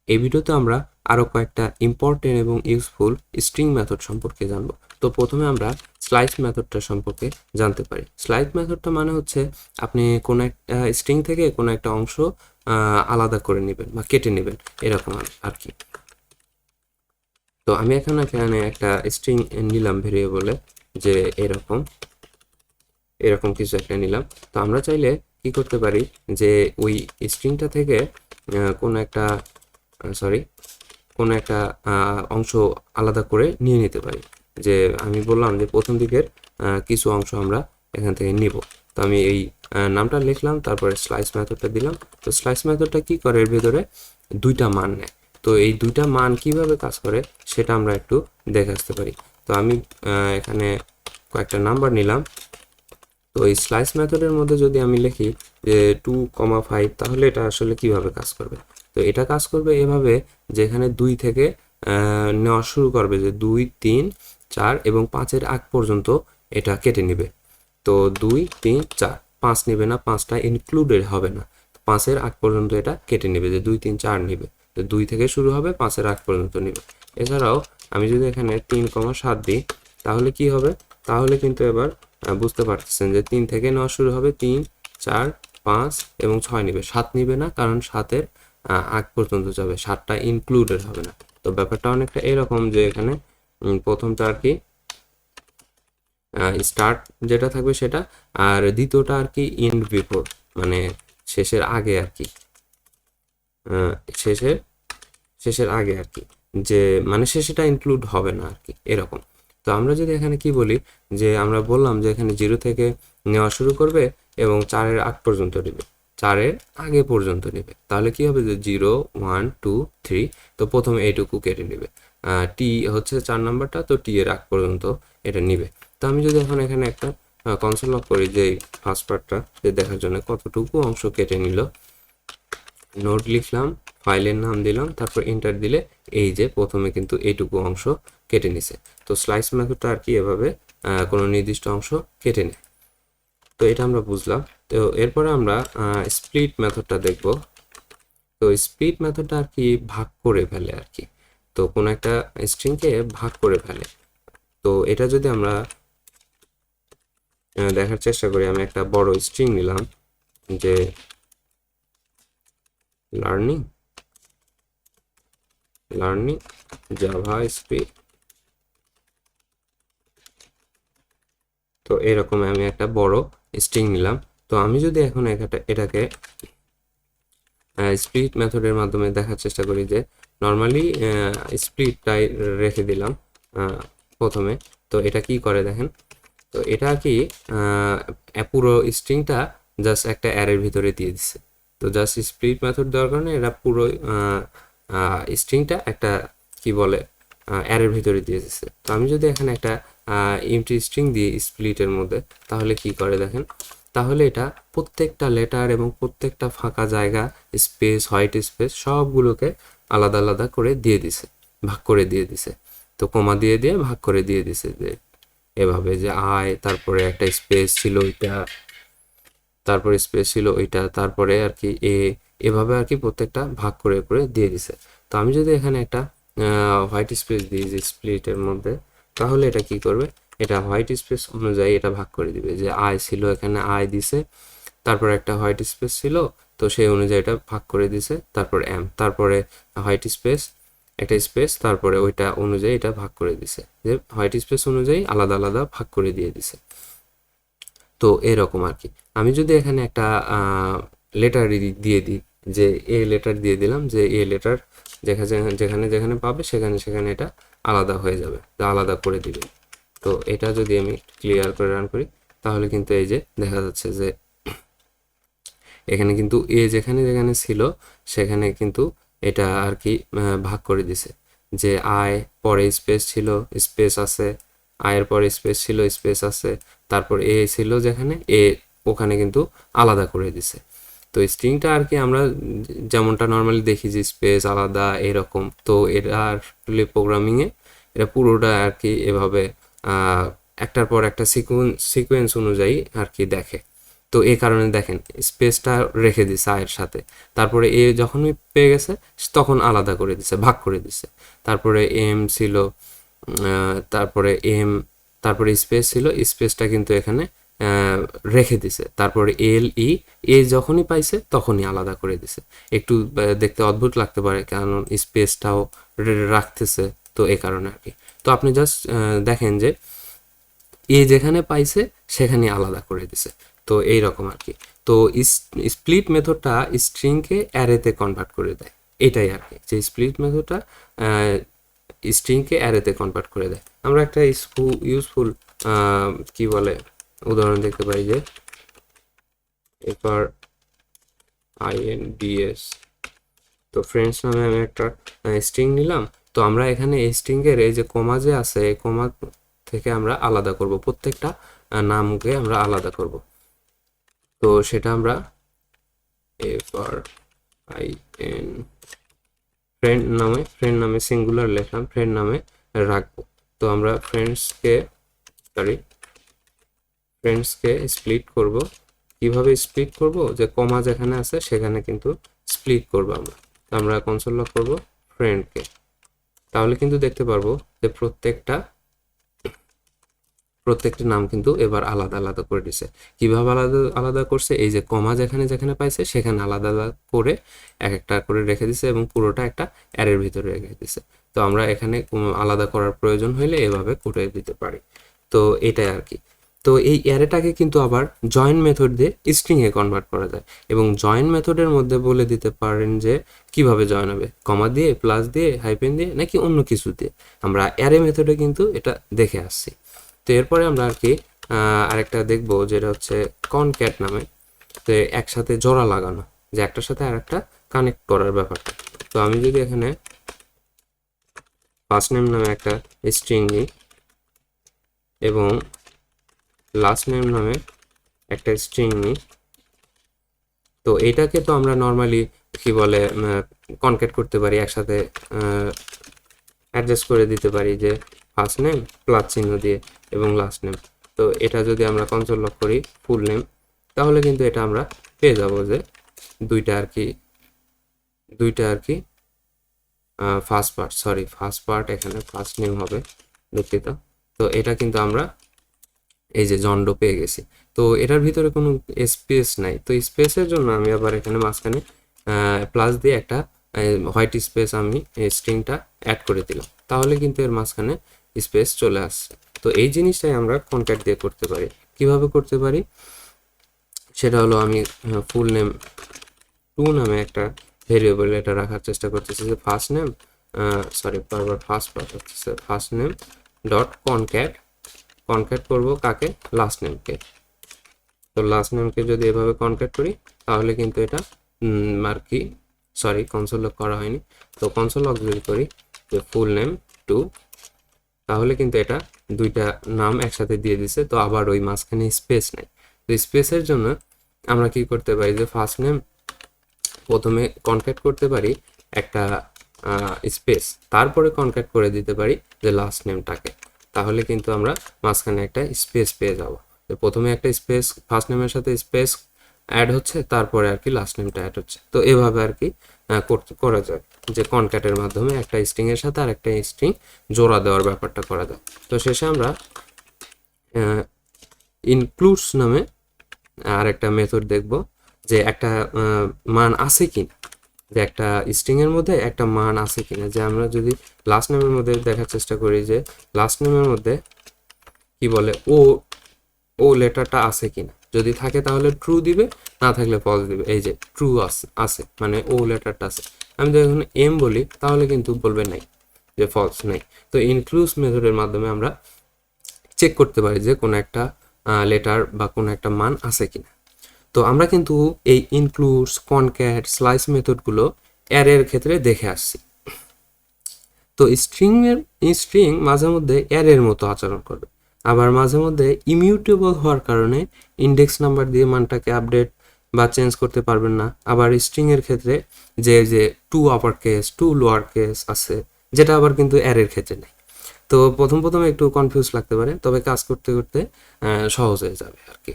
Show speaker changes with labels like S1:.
S1: এই ভিডিওতে আমরা আরও কয়েকটা ইম্পর্টেন্ট এবং ইউজফুল স্ট্রিং মেথড সম্পর্কে জানব। তো প্রথমে আমরা স্লাইস মেথডটা সম্পর্কে জানতে পারি। স্লাইস মেথডটা মানে হচ্ছে আপনি কোনো একটা স্ট্রিং থেকে কোনো একটা অংশ আলাদা করে নেবেন বা কেটে নেবেন, এরকম আর কি। তো আমি এখানে একটা স্ট্রিং নিলাম ভেরিয়েবলে, যে এরকম এরকম কিছু একটা নিলাম। তো আমরা চাইলে কি করতে পারি, যে ওই স্ট্রিংটা থেকে কোনো একটা কোনো একটা অংশ আলাদা করে নিয়ে নিতে পারি। যে আমি বললাম যে প্রথম দিকের কিছু অংশ আমরা এখান থেকে নিব। তো আমি এই নামটা লিখলাম, তারপরে স্লাইস মেথডটা দিলাম। তো স্লাইস মেথডটা কি করে, এর ভিতরে দুইটা মান নেয়। তো এই দুইটা মান কিভাবে কাজ করে সেটা আমরা একটু দেখে আসতে পারি। তো আমি এখানে কয়েকটা নাম্বার নিলাম। তো এই স্লাইস মেথডের মধ্যে যদি আমি লিখি যে 2,5, তাহলে এটা আসলে কিভাবে কাজ করবে। তো এটা কাজ করবে এভাবে, যে এখানে 2 থেকে নেওয়া শুরু করবে, যে 2, 3, 4 এবং 5-এর আগ পর্যন্ত এটা কেটে নেবে। তো 2, 3, 4, 5 নেবে না, 5টা ইনক্লুডেড হবে না। 5-এর আগ পর্যন্ত এটা কেটে নেবে, যে 2, 3, 4 নেবে। তো 2 থেকে শুরু হবে, 5-এর আগ পর্যন্ত নেবে। এছাড়াও আমি যদি এখানে 3,7 দিই, তাহলে কি হবে, তাহলে কিন্তু এবার বুঝতে পারতেছেন যে 3 থেকে নেওয়া শুরু হবে, 3, 4, 5 এবং 6 নিবে। 7 নিবে না, কারণ 7-এর আগ পর্যন্ত যাবে, 7টা ইনক্লুডেড হবে না। তো ব্যাপারটা অনেকটা এরকম, যে এখানে প্রথমটা আর কি স্টার্ট যেটা থাকবে সেটা, আর দ্বিতীয়টা আর কি এন্ড বিফোর, মানে শেষের আগে আর কি, শেষের শেষের আগে আর কি, যে মানে শেষেটা ইনক্লুড হবে না আর কি, এরকম। তো আমরা যদি এখানে কি বলি, যে আমরা বললাম যে এখানে 0 থেকে নেওয়া শুরু করবে এবং 4-এর আগ পর্যন্ত নেবে, 4-এর আগে পর্যন্ত নেবে, তাহলে কি হবে, যে 0, 1, 2, 3। তো প্রথমে এইটুকু কেটে নেবে, টি হচ্ছে 4 নাম্বারটা, তো টি এর আগ পর্যন্ত এটা নিবে। তো আমি যদি এখন এখানে একটা কনসোল লক করি, যে ফার্স্ট পার্টটা যে দেখার জন্য কতটুকু অংশ কেটে নিল, নোট লিখলাম, ফাইলের নাম দিলাম, তারপর এন্টার দিলে এই যে প্রথমে কিন্তু এইটুকু অংশ কেটে নিছে। তো স্লাইস মেথডটা আর কি এভাবে কোনো নির্দিষ্ট অংশ কেটে নেয়। তো এটা আমরা বুঝলাম। তো এরপরে আমরা স্প্লিট মেথডটা দেখব। তো স্প্লিট মেথডটা আর কি ভাগ করে ফেলে আর কি, তো কোনো একটা স্ট্রিংকে ভাগ করে ফেলে। তো এটা যদি আমরা দেখার চেষ্টা করি, আমি একটা বড় স্ট্রিং নিলাম, যে লার্নিং লার্নিং জাভাস্ক্রিপ্ট। তো এরকম আমি একটা বড় স্ট্রিং নিলাম। তো আমি যদি এখন এটাকে স্প্লিট মেথডের মাধ্যমে দেখার চেষ্টা করি, যে নর্মালি স্প্লিটটাই রেখে দিলাম প্রথমে। তো এটা কি করে দেখেন, তো এটা কি পুরো স্ট্রিংটা জাস্ট একটা অ্যারের ভিতরে দিয়ে দিছে। তো জাস্ট স্প্লিট মেথড দেওয়ার কারণে এরা পুরো স্ট্রিংটা একটা কি বলে অ্যারের ভিতরে দিয়ে দিচ্ছে। তো আমি যদি এখানে একটা এমটি স্ট্রিং দিই স্প্লিটের মধ্যে, তাহলে কি করে দেখেন, তাহলে এটা প্রত্যেকটা লেটার এবং প্রত্যেকটা ফাঁকা জায়গা, স্পেস, হোয়াইট স্পেস সবগুলোকে আলাদা আলাদা করে দিয়ে দিছে, ভাগ করে দিয়ে দিছে। তো কমা দিয়ে দিয়ে ভাগ করে দিয়ে দিছে, যে এভাবে, যে তারপরে একটা স্পেস ছিল ওইটা, তারপরে স্পেস ছিল ওইটা, তারপরে আর কি এভাবে আর কি প্রত্যেকটা ভাগ করে করে দিয়ে দিছে। তো আমি যদি এখানে একটা হোয়াইট স্পেস দিই যে স্প্লিটের মধ্যে, তাহলে এটা কি করবে, এটা হোয়াইট স্পেস অনুযায়ী এটা ভাগ করে দিবে, যে ছিল এখানে দিছে, তারপর একটা হোয়াইট স্পেস ছিল, তো সেই অনুযায়ী এটা ভাগ করে দিছে, তারপর তারপরে হোয়াইট স্পেস, একটা স্পেস, তারপরে ওইটা অনুযায়ী এটা ভাগ করে দিছে, যে হোয়াইট স্পেস অনুযায়ী আলাদা আলাদা ভাগ করে দিয়ে দিছে। তো এরকম আর কি। আমি যদি এখানে একটা লেটার দিয়ে দিই, যে এ লেটার দিয়ে দিলাম, যে এ লেটার যেখানে যেখানে যেখানে পাবে সেখানে সেখানে এটা আলাদা হয়ে যাবে, আলাদা করে দিবে। তো এটা যদি আমি ক্লিয়ার করে রান করি, তাহলে কিন্তু এই যে দেখা যাচ্ছে যে এখানে কিন্তু এ যেখানে যেখানে ছিল সেখানে কিন্তু এটা আর কি ভাগ করে দিছে, যে পরে স্পেস ছিল, স্পেস আছে, এর পরে স্পেস ছিল, স্পেস আছে, তারপর এ ছিল যেখানে ওখানে কিন্তু আলাদা করে দিছে। তো স্ট্রিংটা আর কি আমরা যেমনটা নর্মালি দেখি, যে স্পেস আলাদা এরকম, তো এটা আসলে প্রোগ্রামিংয়ে এটা পুরোটা আর কি এভাবে একটার পর একটা সিকোয়েন্স অনুযায়ী আর কি দেখে। তো এই কারণে দেখেন স্পেসটা রেখে দিছে আয়ের সাথে, তারপরে এ যখনই পেয়ে গেছে তখন আলাদা করে দিছে, ভাগ করে দিছে। তারপরে এম ছিল, তারপরে এম, তারপরে স্পেস ছিল, স্পেসটা কিন্তু এখানে রেখে দিছে। তারপরে এল ই, এ যখনই পাইছে তখনই আলাদা করে দিছে। একটু দেখতে অদ্ভুত লাগতে পারে কারণ স্পেসটাও রাখতেছে, তো এই কারণে আর কি। তো আপনি জাস্ট দেখেন যে এ যেখানে পাইছে সেখানে আলাদা করে দিছে, তো এই রকম আর কি। তো স্প্লিট মেথডটা স্ট্রিংকে অ্যারেতে কনভার্ট করে দেয়, এটাই আর কি, যে স্প্লিট মেথডটা স্ট্রিংকে অ্যারেতে কনভার্ট করে দেয়। আমরা একটা ইউজফুল কি বলে উদাহরণ দেখতে পাই, যে এবার INDS, তো ফ্রেন্ডস নামে আমি একটা স্ট্রিং নিলাম। তো আমরা এখানে এই স্ট্রিংয়ের এই যে কমা যে আছে, এই কমা থেকে আমরা আলাদা করব, প্রত্যেকটা নামকে আমরা আলাদা করব। তো সেটা আমরা FRIN ফ্রেন্ড নামে সিঙ্গুলার লিখলাম, ফ্রেন্ড নামে রাখবো। তো আমরা ফ্রেন্ডসকে স্প্লিট করব। কিভাবে স্প্লিট করব, যে কমা যেখানে আছে সেখানে কিন্তু স্প্লিট করব আমরা। তো আমরা কনসোল লগ করব ফ্রেন্ডকে, তাহলে কিন্তু দেখতে পারবো যে প্রত্যেকটা নাম কিন্তু এবার আলাদা আলাদা করে দিছে। কিভাবে আলাদা আলাদা করছে, এই যে কমা যেখানে যেখানে পাইছে সেখানে আলাদা আলাদা করে এক একটা করে রেখে দিছে এবং পুরোটা একটা অ্যারের ভিতরে রেখে দিছে। তো আমরা এখানে আলাদা করার প্রয়োজন হলে এভাবে করে দিতে পারি। তো এটাই আর কি। তো এই অ্যারেটাকে কিন্তু আবার জয়েন মেথড দিয়ে স্ট্রিংয়ে কনভার্ট করা যায়, এবং জয়েন মেথডের মধ্যে বলে দিতে পারেন যে কিভাবে জয়েন হবে, কমা দিয়ে, প্লাস দিয়ে, হাইপেন দিয়ে, নাকি অন্য কিছু দিয়ে। আমরা অ্যারে মেথডে কিন্তু এটা দেখে আসছি। তো এরপরে আমরা আর কি আরেকটা দেখবো, যেটা হচ্ছে কনক্যাট নামে, তো একসাথে জোড়া লাগানো, যে একটার সাথে আর একটা কানেক্ট করার ব্যাপারটা। তো আমি যদি এখানে ফার্স্ট নেম নামে একটা স্ট্রিং নিই এবং লাস্ট নেম নামে একটা স্ট্রিং নিই, তো এটাকে তো আমরা নর্মালি কি বলে কনক্যাট করতে পারি, একসাথে অ্যাডজাস্ট করে দিতে পারি, যে ফার্স্ট নেম প্লাস চিহ্ন দিয়ে এবং লাস্ট নেম। তো এটা যদি আমরা কনসোল লক করি ফুল নেম, তাহলে কিন্তু এটা আমরা পেয়ে যাব যে দুইটা আর কি ফার্স্ট পার্ট এখানে ফার্স্ট নেম হবে, দুঃখিত। তো এটা কিন্তু আমরা এই যে জন্ডো পেয়ে গেছি। তো এটার ভিতরে কোনো স্পেস নাই, তো স্পেসের জন্য আমি আবার এখানে মাঝখানে প্লাস দিয়ে একটা হোয়াইট স্পেস আমি স্ট্রিংটা অ্যাড করে দিলাম, তাহলে কিন্তু এর মাঝখানে স্পেস চলে আসছে। তো এই জিনিসটাই আমরা কনক্যাট দিয়ে করতে পারি। কিভাবে করতে পারি সেটা হলো, আমি ফুল নেম 2 নামে একটা ভেরিয়েবল এটা রাখার চেষ্টা করতেছি, যে ফার্স্ট নেম বারবার ফার্স্ট পার্ট হচ্ছে ফার্স্ট নেম ডট কনক্যাট করব কাকে, লাস্ট নেমকে। তো লাস্ট নেমকে যদি এভাবে কনক্যাট করি তাহলে কিন্তু এটা আর কি কনসোল লক করা হয়নি। তো কনসোল লক যদি করি যে ফুল নেম 2, তাহলে কিন্তু এটা দুইটা নাম একসাথে দিয়ে দিছে। তো আবার ওই মাঝখানে স্পেস নেই। তো স্পেসের জন্য আমরা কি করতে পারি, যে ফার্স্ট নেম প্রথমে কনক্যাট করতে পারি একটা স্পেস, তারপরে কনক্যাট করে দিতে পারি যে লাস্ট নেমটাকে, তাহলে কিন্তু আমরা মাঝখানে একটা স্পেস পেয়ে যাব। তো প্রথমে একটা স্পেস ফার্স্ট নেমের সাথে স্পেস অ্যাড হচ্ছে, তারপরে আর কি লাস্ট নেমটা অ্যাড হচ্ছে। তো এভাবে আর কি করা যায়, যে কনক্যাটের মাধ্যমে একটা স্ট্রিং এর সাথে আর একটা স্ট্রিং জোড়া দেওয়ার ব্যাপারটা করা যায়। তো শেষে আমরা ইনক্লুডস নামে আর একটা মেথড দেখব, যে একটা মান আছে কিনা, যে একটা স্ট্রিং এর মধ্যে একটা মান আছে কিনা। যে আমরা যদি লাস্ট নেমের মধ্যে দেখার চেষ্টা করি, যে লাস্ট নেমের মধ্যে কি বলে ও লেটারটা আছে কিনা, যদি থাকে তাহলে ট্রু দিবে, না থাকলে ফলস দিবে। এই যে ট্রু আছে মানে ও লেটারটা আছে। আমি যখন এম বলি তাহলে কিন্তু বলবে নাই, যে ফলস নাই। তো ইনক্লুডস মেথডের মাধ্যমে আমরা চেক করতে পারি যে কোনো একটা লেটার বা কোনো একটা মান আছে কিনা। তো আমরা কিন্তু এই ইনক্লুডস, কনক্যাট, স্লাইস মেথডগুলো অ্যারের ক্ষেত্রে দেখে আসছি। তো স্ট্রিং মাঝে মধ্যে অ্যারের মতো আচরণ করবে, আবার মাঝে মধ্যে ইমিউটেবল হওয়ার কারণে ইন্ডেক্স নাম্বার দিয়ে মানটাকে আপডেট বা চেঞ্জ করতে পারবেন না। আবার স্ট্রিং এর ক্ষেত্রে যে to upper case, to lower case আছে, যেটা আবার কিন্তু অ্যারের ক্ষেত্রে নেই। তো প্রথম একটু কনফিউজ লাগতে পারে, তবে কাজ করতে করতে সহজ হয়ে যাবে আর কি।